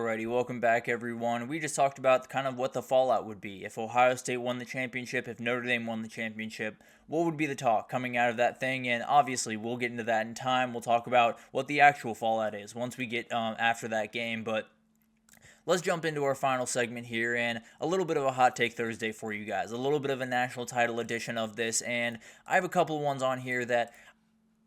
Alrighty, welcome back everyone. We just talked about kind of what the fallout would be if Ohio State won the championship, if Notre Dame won the championship. What would be the talk coming out of that thing? And obviously, we'll get into that in time. We'll talk about what the actual fallout is once we get after that game. But let's jump into our final segment here and a little bit of a hot take Thursday for you guys. A little bit of a national title edition of this. And I have a couple of ones on here that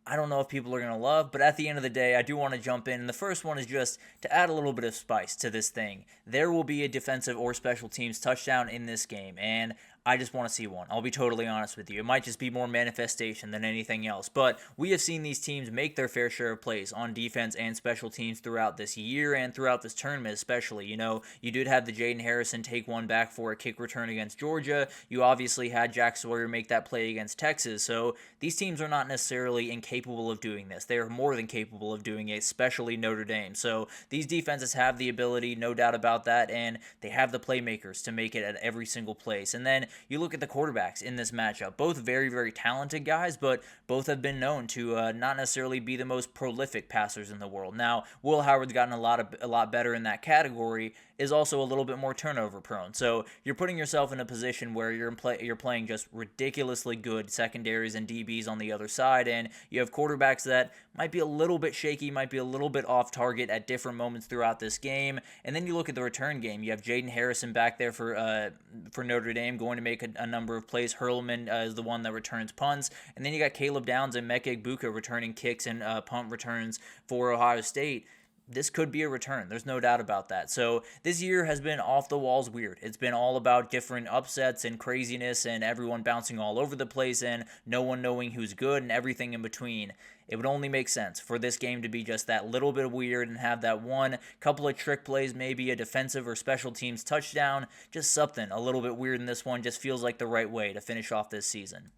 I don't know if people are going to love, but at the end of the day, I do want to jump in. And the first one is just to add a little bit of spice to this thing. There will be a defensive or special teams touchdown in this game, and I just want to see one. I'll be totally honest with you. It might just be more manifestation than anything else, but we have seen these teams make their fair share of plays on defense and special teams throughout this year and throughout this tournament especially. You know, you did have the Jaden Harrison take one back for a kick return against Georgia. You obviously had Jack Sawyer make that play against Texas, so these teams are not necessarily incapable of doing this. They are more than capable of doing it, especially Notre Dame. So these defenses have the ability, no doubt about that, and they have the playmakers to make it at every single place. And then you look at the quarterbacks in this matchup. Both very, very talented guys, but both have been known to not necessarily be the most prolific passers in the world. Now, Will Howard's gotten a lot better in that category, is also a little bit more turnover prone. So you're putting yourself in a position where you're playing just ridiculously good secondaries and DBs on the other side, and you have quarterbacks that might be a little bit shaky, might be a little bit off target at different moments throughout this game. And then you look at the return game. You have Jaden Harrison back there for Notre Dame, going to make a number of plays. Hurlman is the one that returns punts, and then you got Caleb Downs and Meke Egbuka returning kicks and punt returns for Ohio State. This could be a return. There's no doubt about that. So this year has been off the walls weird. It's been all about different upsets and craziness and everyone bouncing all over the place and no one knowing who's good and everything in between. It would only make sense for this game to be just that little bit weird and have that one couple of trick plays, maybe a defensive or special teams touchdown, just something a little bit weird in this one. Just feels like the right way to finish off this season.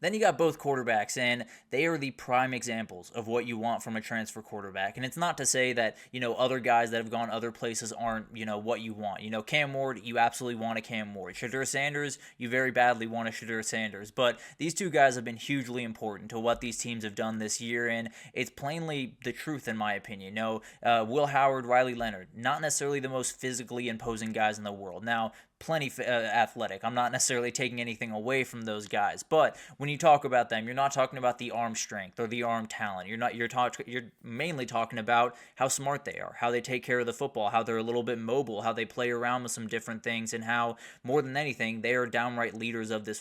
Then you got both quarterbacks, and they are the prime examples of what you want from a transfer quarterback. And it's not to say that, other guys that have gone other places aren't, what you want. Cam Ward, you absolutely want a Cam Ward. Shedeur Sanders, you very badly want a Shedeur Sanders. But these two guys have been hugely important to what these teams have done this year, and it's plainly the truth in my opinion. Will Howard, Riley Leonard, not necessarily the most physically imposing guys in the world. Now, plenty athletic. I'm not necessarily taking anything away from those guys, but when you talk about them, you're not talking about the arm strength or the arm talent. You're mainly talking about how smart they are, how they take care of the football, how they're a little bit mobile, how they play around with some different things, and how more than anything they are downright leaders of these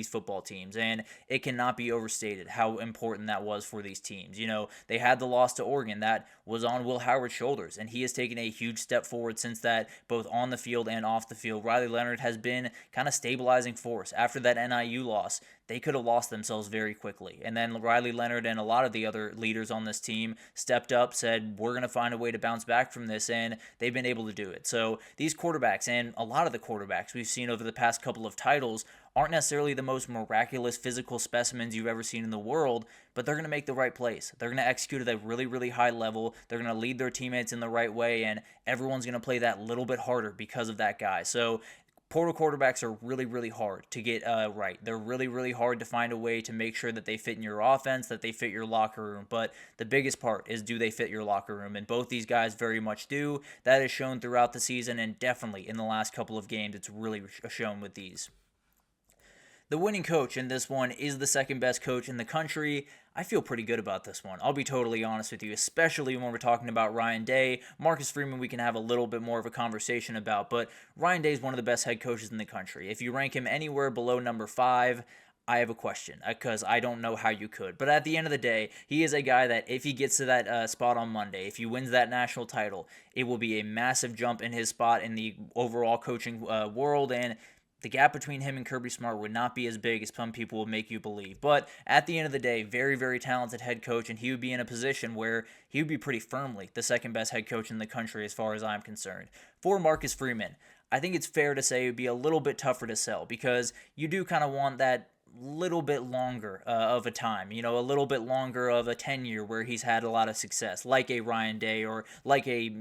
football teams. And it cannot be overstated how important that was for these teams. They had the loss to Oregon that was on Will Howard's shoulders, and he has taken a huge step forward since that, both on the field and off the field. Riley Leonard has been kind of stabilizing force. After that NIU loss, they could have lost themselves very quickly. And then Riley Leonard and a lot of the other leaders on this team stepped up, said, we're going to find a way to bounce back from this, and they've been able to do it. So these quarterbacks, and a lot of the quarterbacks we've seen over the past couple of titles, aren't necessarily the most miraculous physical specimens you've ever seen in the world, but they're going to make the right plays. They're going to execute at a really, really high level. They're going to lead their teammates in the right way, and everyone's going to play that little bit harder because of that guy. So portal quarterbacks are really, really hard to get right. They're really, really hard to find a way to make sure that they fit in your offense, that they fit your locker room. But the biggest part is, do they fit your locker room? And both these guys very much do. That is shown throughout the season, and definitely in the last couple of games, it's really shown with these. The winning coach in this one is the second best coach in the country. I feel pretty good about this one. I'll be totally honest with you, especially when we're talking about Ryan Day. Marcus Freeman, we can have a little bit more of a conversation about, but Ryan Day is one of the best head coaches in the country. If you rank him anywhere below number 5, I have a question, because I don't know how you could. But at the end of the day, he is a guy that if he gets to that spot on Monday, if he wins that national title, it will be a massive jump in his spot in the overall coaching world, and the gap between him and Kirby Smart would not be as big as some people will make you believe. But at the end of the day, very, very talented head coach, and he would be in a position where he would be pretty firmly the second best head coach in the country as far as I'm concerned. For Marcus Freeman, I think it's fair to say it would be a little bit tougher to sell, because you do kind of want that little bit longer of a time, a little bit longer of a tenure where he's had a lot of success, like a Ryan Day or like a,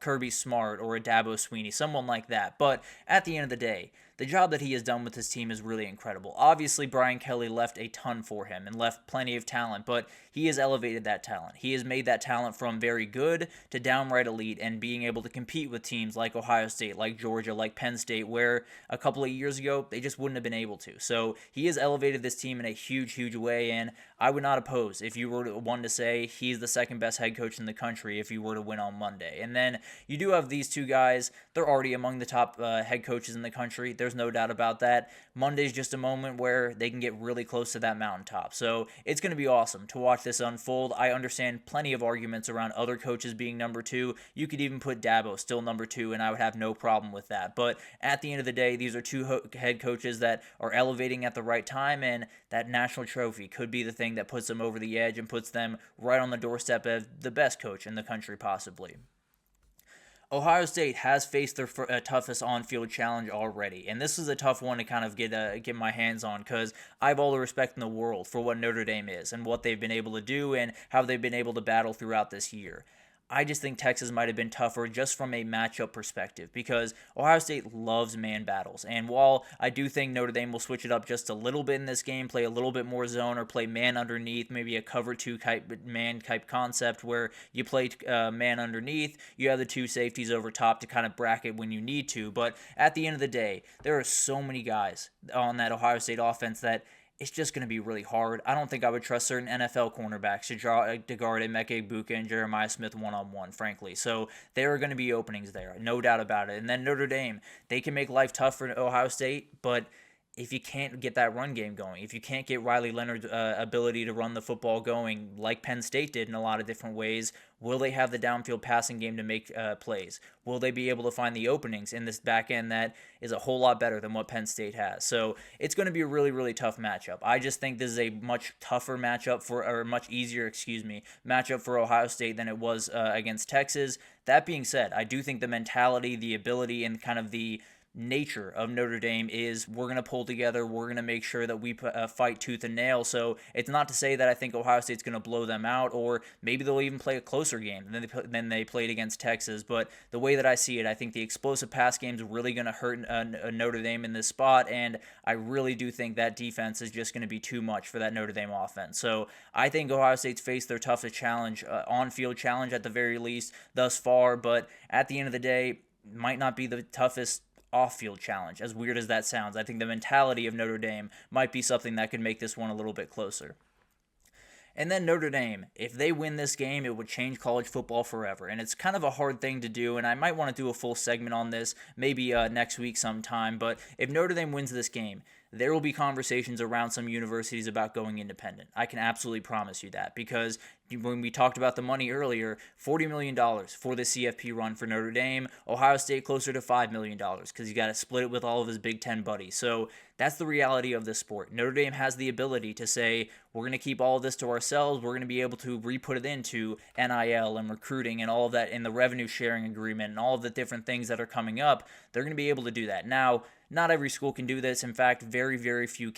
Kirby Smart or a Dabo Sweeney, someone like that. But at the end of the day, the job that he has done with his team is really incredible. Obviously, Brian Kelly left a ton for him and left plenty of talent, but he has elevated that talent. He has made that talent from very good to downright elite and being able to compete with teams like Ohio State, like Georgia, like Penn State, where a couple of years ago they just wouldn't have been able to. So he has elevated this team in a huge way, and I would not oppose if you were one to say he's the second best head coach in the country if you were to win on Monday. And then you do have these two guys. They're already among the top head coaches in the country. There's no doubt about that. Monday's just a moment where they can get really close to that mountaintop. So it's going to be awesome to watch this unfold. I understand plenty of arguments around other coaches being number two. You could even put Dabo still number two, and I would have no problem with that. But at the end of the day, these are two head coaches that are elevating at the right time, and that national trophy could be the thing that puts them over the edge and puts them right on the doorstep of the best coach in the country possibly. Ohio State has faced their toughest on-field challenge already, and this is a tough one to kind of get my hands on because I have all the respect in the world for what Notre Dame is and what they've been able to do and how they've been able to battle throughout this year. I just think Texas might have been tougher just from a matchup perspective because Ohio State loves man battles. And while I do think Notre Dame will switch it up just a little bit in this game, play a little bit more zone or play man underneath, maybe a cover two man type concept where you play man underneath, you have the two safeties over top to kind of bracket when you need to. But at the end of the day, there are so many guys on that Ohio State offense that it's just going to be really hard. I don't think I would trust certain NFL cornerbacks to guard Emeka Egbuka and Jeremiah Smith one-on-one, frankly. So there are going to be openings there, no doubt about it. And then Notre Dame, they can make life tough for Ohio State, but if you can't get that run game going, if you can't get Riley Leonard's ability to run the football going like Penn State did in a lot of different ways, will they have the downfield passing game to make plays? Will they be able to find the openings in this back end that is a whole lot better than what Penn State has? So it's going to be a really tough matchup. I just think this is a much tougher matchup much easier, matchup for Ohio State than it was against Texas. That being said, I do think the mentality, the ability, and kind of the nature of Notre Dame is we're going to pull together, we're going to make sure that we fight tooth and nail. So it's not to say that I think Ohio State's going to blow them out, or maybe they'll even play a closer game than they played against Texas. But the way that I see it, I think the explosive pass game is really going to hurt Notre Dame in this spot, and I really do think that defense is just going to be too much for that Notre Dame offense. So I think Ohio State's faced their toughest challenge, on-field challenge at the very least thus far, but at the end of the day, might not be the toughest off-field challenge, as weird as that sounds. I think the mentality of Notre Dame might be something that could make this one a little bit closer. And then Notre Dame, if they win this game, it would change college football forever. And it's kind of a hard thing to do, and I might want to do a full segment on this maybe next week sometime. But if Notre Dame wins this game, there will be conversations around some universities about going independent. I can absolutely promise you that, because when we talked about the money earlier, $40 million for the CFP run for Notre Dame, Ohio State closer to $5 million because you got to split it with all of his Big Ten buddies. So that's the reality of this sport. Notre Dame has the ability to say, we're going to keep all of this to ourselves. We're going to be able to re-put it into NIL and recruiting and all of that in the revenue sharing agreement and all of the different things that are coming up. They're going to be able to do that. Now, not every school can do this. In fact, very few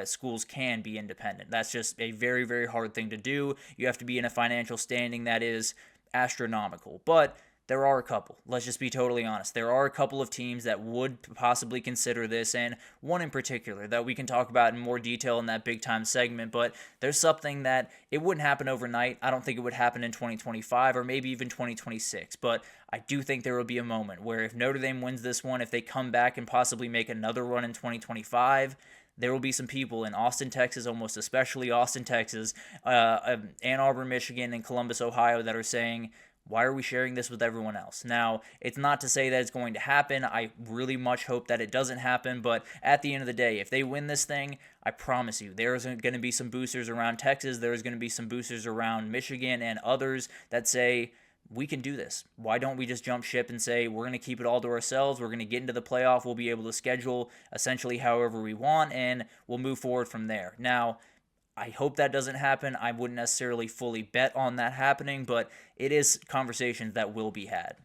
schools can be independent. That's just a very hard thing to do. You have to be in a financial standing that is astronomical. But there are a couple. Let's just be totally honest. There are a couple of teams that would possibly consider this, and one in particular that we can talk about in more detail in that big time segment, but there's something that it wouldn't happen overnight. I don't think it would happen in 2025 or maybe even 2026, but I do think there will be a moment where if Notre Dame wins this one, if they come back and possibly make another run in 2025, there will be some people in Austin, Texas, almost especially Austin, Texas, Ann Arbor, Michigan, and Columbus, Ohio, that are saying, why are we sharing this with everyone else? Now, it's not to say that it's going to happen. I really much hope that it doesn't happen, but at the end of the day, if they win this thing, I promise you, there's going to be some boosters around Texas, there's going to be some boosters around Michigan and others that say, we can do this. Why don't we just jump ship and say, we're going to keep it all to ourselves, we're going to get into the playoff, we'll be able to schedule essentially however we want, and we'll move forward from there. Now, I hope that doesn't happen. I wouldn't necessarily fully bet on that happening, but it is conversations that will be had.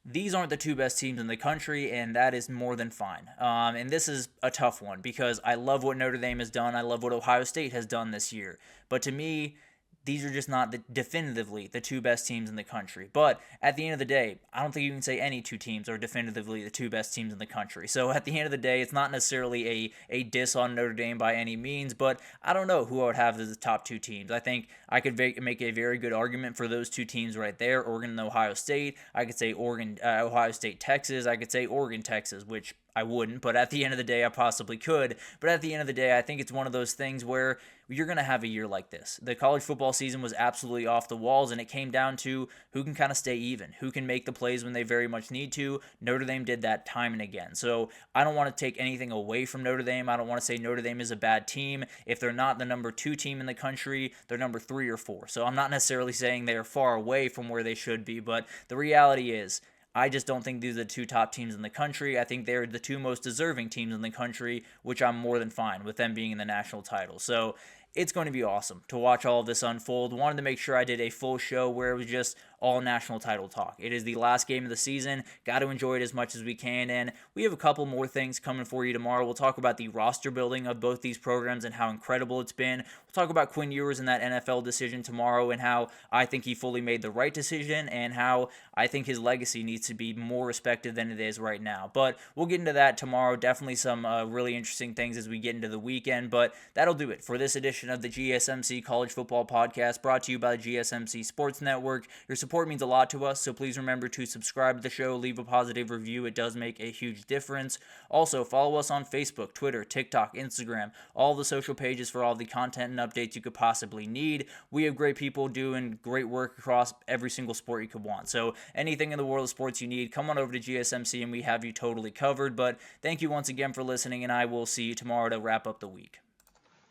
These aren't the two best teams in the country, and that is more than fine. And this is a tough one because I love what Notre Dame has done. I love what Ohio State has done this year. But to me, these are just not definitively the two best teams in the country. But at the end of the day, I don't think you can say any two teams are definitively the two best teams in the country. So at the end of the day, it's not necessarily a diss on Notre Dame by any means, but I don't know who I would have as the top two teams. I think I could make a very good argument for those two teams right there, Oregon and Ohio State. I could say Ohio State, Texas. I could say Oregon, Texas, which I wouldn't, but at the end of the day, I possibly could. But at the end of the day, I think it's one of those things where you're going to have a year like this. The college football season was absolutely off the walls, and it came down to who can kind of stay even, who can make the plays when they very much need to. Notre Dame did that time and again. So I don't want to take anything away from Notre Dame. I don't want to say Notre Dame is a bad team. If they're not the number 2 team in the country, they're number 3 or 4. So I'm not necessarily saying they are far away from where they should be, but the reality is, I just don't think these are the 2 top teams in the country. I think they're the 2 most deserving teams in the country, which I'm more than fine with them being in the national title. So it's going to be awesome to watch all of this unfold. Wanted to make sure I did a full show where it was just all national title talk. It is the last game of the season. Got to enjoy it as much as we can, and we have a couple more things coming for you tomorrow. We'll talk about the roster building of both these programs and how incredible it's been. We'll talk about Quinn Ewers and that NFL decision tomorrow and how I think he fully made the right decision and how I think his legacy needs to be more respected than it is right now. But we'll get into that tomorrow. Definitely some really interesting things as we get into the weekend, but that'll do it for this edition of the GSMC College Football Podcast, brought to you by the GSMC Sports Network. Your support means a lot to us, so please remember to subscribe to the show, leave a positive review. It does make a huge difference. Also, follow us on Facebook, Twitter, TikTok, Instagram, all the social pages for all the content and updates you could possibly need. We have great people doing great work across every single sport you could want. So anything in the world of sports you need, come on over to GSMC and we have you totally covered. But thank you once again for listening, and I will see you tomorrow to wrap up the week.